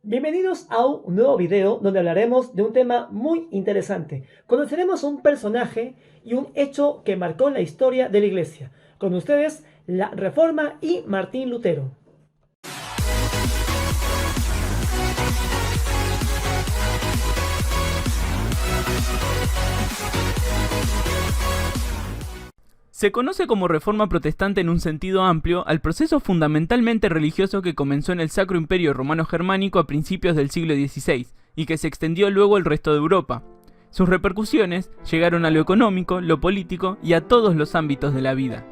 Bienvenidos a un nuevo video donde hablaremos de un tema muy interesante. Conoceremos un personaje y un hecho que marcó la historia de la Iglesia. Con ustedes, la Reforma y Martín Lutero. Se conoce como Reforma Protestante en un sentido amplio al proceso fundamentalmente religioso que comenzó en el Sacro Imperio Romano Germánico a principios del siglo XVI y que se extendió luego al resto de Europa. Sus repercusiones llegaron a lo económico, lo político y a todos los ámbitos de la vida.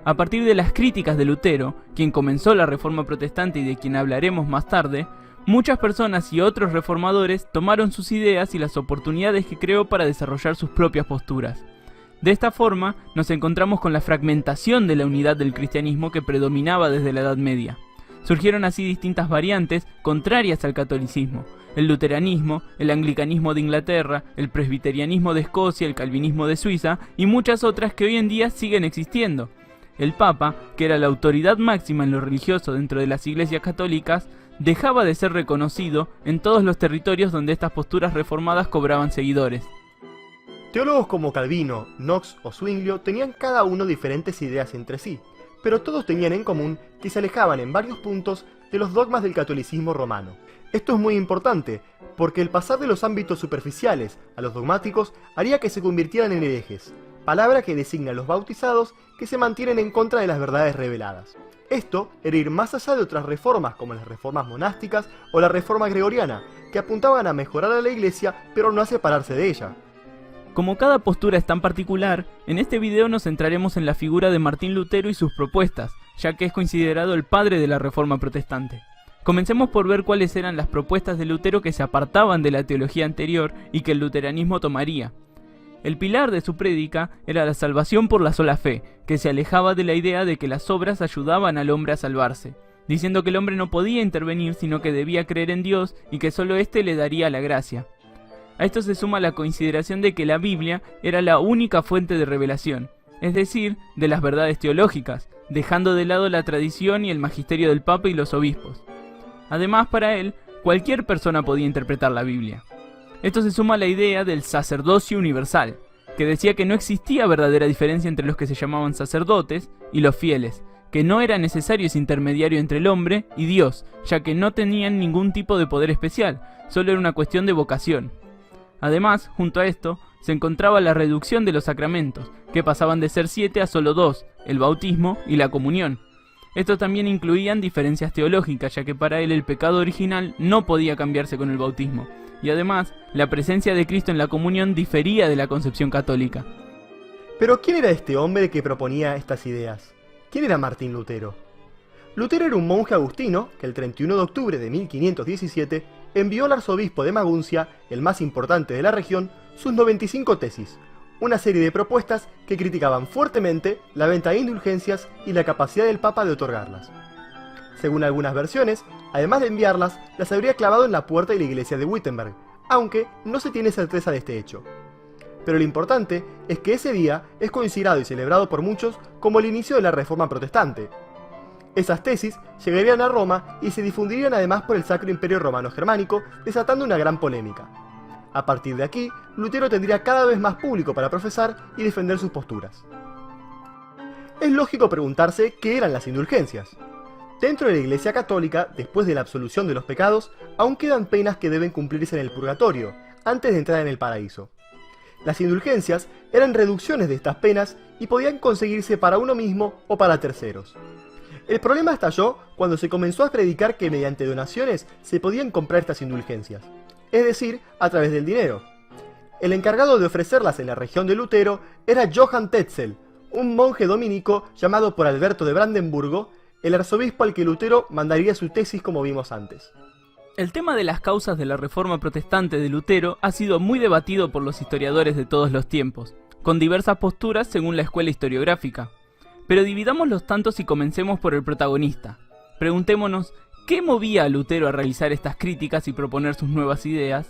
A partir de las críticas de Lutero, quien comenzó la Reforma Protestante y de quien hablaremos más tarde, muchas personas y otros reformadores tomaron sus ideas y las oportunidades que creó para desarrollar sus propias posturas. De esta forma, nos encontramos con la fragmentación de la unidad del cristianismo que predominaba desde la Edad Media. Surgieron así distintas variantes contrarias al catolicismo: el luteranismo, el anglicanismo de Inglaterra, el presbiterianismo de Escocia, el calvinismo de Suiza y muchas otras que hoy en día siguen existiendo. El Papa, que era la autoridad máxima en lo religioso dentro de las iglesias católicas, dejaba de ser reconocido en todos los territorios donde estas posturas reformadas cobraban seguidores. Teólogos como Calvino, Knox o Zwinglio tenían cada uno diferentes ideas entre sí, pero todos tenían en común que se alejaban en varios puntos de los dogmas del catolicismo romano. Esto es muy importante, porque el pasar de los ámbitos superficiales a los dogmáticos haría que se convirtieran en herejes, palabra que designa a los bautizados que se mantienen en contra de las verdades reveladas. Esto era ir más allá de otras reformas como las reformas monásticas o la reforma gregoriana, que apuntaban a mejorar a la iglesia pero no a separarse de ella. Como cada postura es tan particular, en este video nos centraremos en la figura de Martín Lutero y sus propuestas, ya que es considerado el padre de la Reforma Protestante. Comencemos por ver cuáles eran las propuestas de Lutero que se apartaban de la teología anterior y que el luteranismo tomaría. El pilar de su prédica era la salvación por la sola fe, que se alejaba de la idea de que las obras ayudaban al hombre a salvarse, diciendo que el hombre no podía intervenir sino que debía creer en Dios y que solo éste le daría la gracia. A esto se suma la consideración de que la Biblia era la única fuente de revelación, es decir, de las verdades teológicas, dejando de lado la tradición y el magisterio del Papa y los obispos. Además, para él, cualquier persona podía interpretar la Biblia. Esto se suma a la idea del sacerdocio universal, que decía que no existía verdadera diferencia entre los que se llamaban sacerdotes y los fieles, que no era necesario ese intermediario entre el hombre y Dios, ya que no tenían ningún tipo de poder especial, solo era una cuestión de vocación. Además, junto a esto, se encontraba la reducción de los sacramentos, que pasaban de ser 7 a solo 2, el bautismo y la comunión. Estos también incluían diferencias teológicas, ya que para él el pecado original no podía cambiarse con el bautismo, y además, la presencia de Cristo en la comunión difería de la concepción católica. Pero ¿quién era este hombre que proponía estas ideas? ¿Quién era Martín Lutero? Lutero era un monje agustino que el 31 de octubre de 1517 envió al arzobispo de Maguncia, el más importante de la región, sus 95 tesis, una serie de propuestas que criticaban fuertemente la venta de indulgencias y la capacidad del Papa de otorgarlas. Según algunas versiones, además de enviarlas, las habría clavado en la puerta de la iglesia de Wittenberg, aunque no se tiene certeza de este hecho. Pero lo importante es que ese día es considerado y celebrado por muchos como el inicio de la Reforma Protestante. Esas tesis llegarían a Roma y se difundirían además por el Sacro Imperio Romano Germánico, desatando una gran polémica. A partir de aquí, Lutero tendría cada vez más público para profesar y defender sus posturas. Es lógico preguntarse qué eran las indulgencias. Dentro de la Iglesia Católica, después de la absolución de los pecados, aún quedan penas que deben cumplirse en el purgatorio, antes de entrar en el paraíso. Las indulgencias eran reducciones de estas penas y podían conseguirse para uno mismo o para terceros. El problema estalló cuando se comenzó a predicar que mediante donaciones se podían comprar estas indulgencias, es decir, a través del dinero. El encargado de ofrecerlas en la región de Lutero era Johann Tetzel, un monje dominico llamado por Alberto de Brandenburgo, el arzobispo al que Lutero mandaría su tesis como vimos antes. El tema de las causas de la Reforma Protestante de Lutero ha sido muy debatido por los historiadores de todos los tiempos, con diversas posturas según la escuela historiográfica. Pero dividamos los tantos y comencemos por el protagonista. Preguntémonos, ¿qué movía a Lutero a realizar estas críticas y proponer sus nuevas ideas?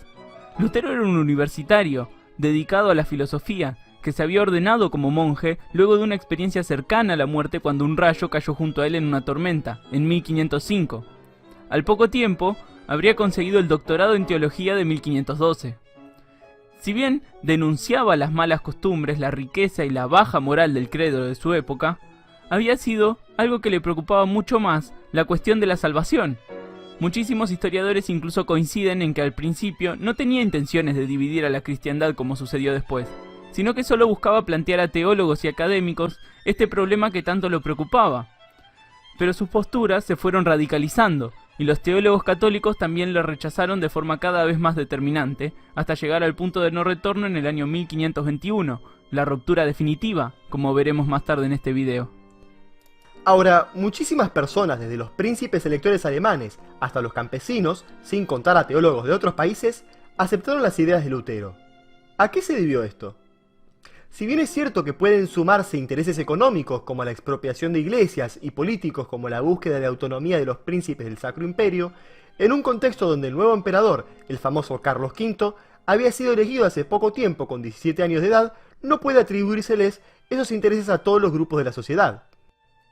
Lutero era un universitario, dedicado a la filosofía, que se había ordenado como monje luego de una experiencia cercana a la muerte cuando un rayo cayó junto a él en una tormenta, en 1505. Al poco tiempo, habría conseguido el doctorado en teología de 1512. Si bien denunciaba las malas costumbres, la riqueza y la baja moral del credo de su época, había sido algo que le preocupaba mucho más la cuestión de la salvación. Muchísimos historiadores incluso coinciden en que al principio no tenía intenciones de dividir a la cristiandad como sucedió después, sino que solo buscaba plantear a teólogos y académicos este problema que tanto lo preocupaba. Pero sus posturas se fueron radicalizando, y los teólogos católicos también lo rechazaron de forma cada vez más determinante, hasta llegar al punto de no retorno en el año 1521, la ruptura definitiva, como veremos más tarde en este video. Ahora, muchísimas personas, desde los príncipes electores alemanes hasta los campesinos, sin contar a teólogos de otros países, aceptaron las ideas de Lutero. ¿A qué se debió esto? Si bien es cierto que pueden sumarse intereses económicos como la expropiación de iglesias y políticos como la búsqueda de autonomía de los príncipes del Sacro Imperio, en un contexto donde el nuevo emperador, el famoso Carlos V, había sido elegido hace poco tiempo con 17 años de edad, no puede atribuírseles esos intereses a todos los grupos de la sociedad.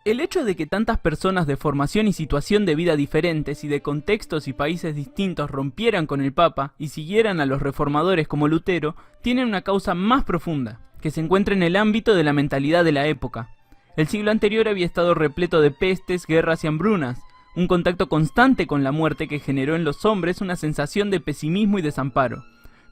El hecho de que tantas personas de formación y situación de vida diferentes y de contextos y países distintos rompieran con el Papa y siguieran a los reformadores como Lutero tiene una causa más profunda, que se encuentra en el ámbito de la mentalidad de la época. El siglo anterior había estado repleto de pestes, guerras y hambrunas, un contacto constante con la muerte que generó en los hombres una sensación de pesimismo y desamparo.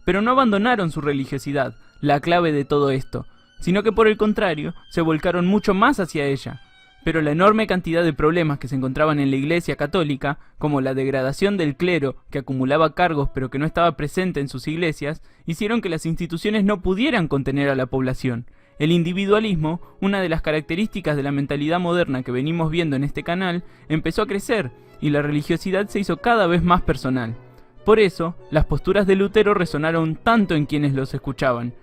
Pero no abandonaron su religiosidad, la clave de todo esto, sino que por el contrario, se volcaron mucho más hacia ella. Pero la enorme cantidad de problemas que se encontraban en la Iglesia católica, como la degradación del clero, que acumulaba cargos pero que no estaba presente en sus iglesias, hicieron que las instituciones no pudieran contener a la población. El individualismo, una de las características de la mentalidad moderna que venimos viendo en este canal, empezó a crecer, y la religiosidad se hizo cada vez más personal. Por eso, las posturas de Lutero resonaron tanto en quienes los escuchaban.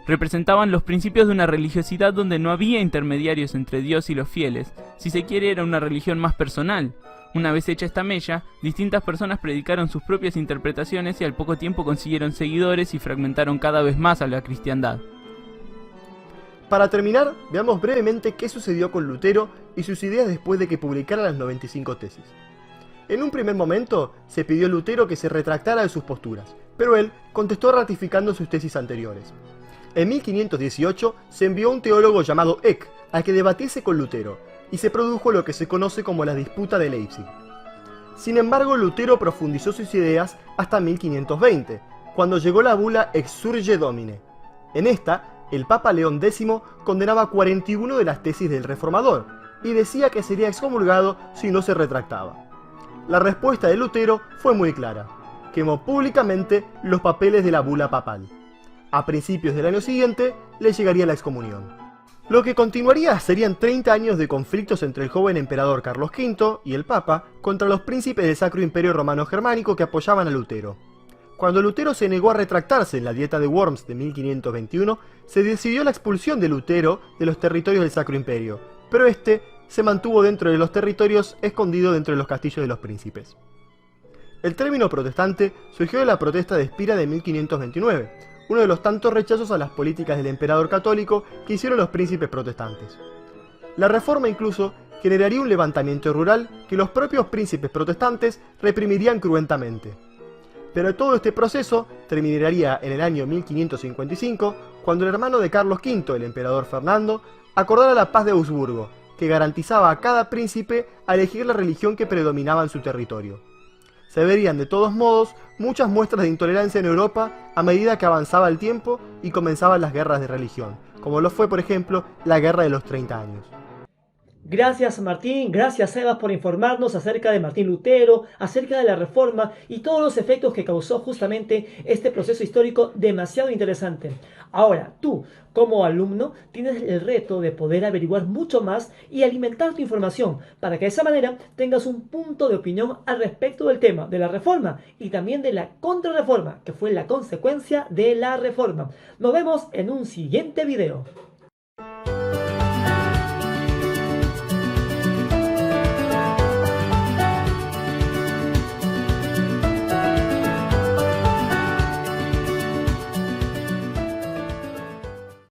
Representaban los principios de una religiosidad donde no había intermediarios entre Dios y los fieles. Si se quiere, era una religión más personal. Una vez hecha esta mella, distintas personas predicaron sus propias interpretaciones y al poco tiempo consiguieron seguidores y fragmentaron cada vez más a la cristiandad. Para terminar, veamos brevemente qué sucedió con Lutero y sus ideas después de que publicara las 95 tesis. En un primer momento, se pidió a Lutero que se retractara de sus posturas, pero él contestó ratificando sus tesis anteriores. En 1518 se envió un teólogo llamado Eck a que debatiese con Lutero, y se produjo lo que se conoce como la disputa de Leipzig. Sin embargo, Lutero profundizó sus ideas hasta 1520, cuando llegó la bula Exsurge Domine. En esta, el Papa León X condenaba 41 de las tesis del reformador, y decía que sería excomulgado si no se retractaba. La respuesta de Lutero fue muy clara: quemó públicamente los papeles de la bula papal. A principios del año siguiente le llegaría la excomunión. Lo que continuaría serían 30 años de conflictos entre el joven emperador Carlos V y el Papa contra los príncipes del Sacro Imperio Romano Germánico que apoyaban a Lutero. Cuando Lutero se negó a retractarse en la Dieta de Worms de 1521, se decidió la expulsión de Lutero de los territorios del Sacro Imperio, pero este se mantuvo dentro de los territorios, escondido dentro de los castillos de los príncipes. El término protestante surgió de la protesta de Spira de 1529, uno de los tantos rechazos a las políticas del emperador católico que hicieron los príncipes protestantes. La reforma incluso generaría un levantamiento rural que los propios príncipes protestantes reprimirían cruentamente. Pero todo este proceso terminaría en el año 1555, cuando el hermano de Carlos V, el emperador Fernando, acordara la paz de Augsburgo, que garantizaba a cada príncipe a elegir la religión que predominaba en su territorio. Se verían de todos modos muchas muestras de intolerancia en Europa a medida que avanzaba el tiempo y comenzaban las guerras de religión, como lo fue por ejemplo la Guerra de los 30 años. Gracias Martín, gracias Sebas por informarnos acerca de Martín Lutero, acerca de la Reforma y todos los efectos que causó justamente este proceso histórico demasiado interesante. Ahora, tú, como alumno, tienes el reto de poder averiguar mucho más y alimentar tu información para que de esa manera tengas un punto de opinión al respecto del tema de la Reforma y también de la Contrarreforma, que fue la consecuencia de la Reforma. Nos vemos en un siguiente video.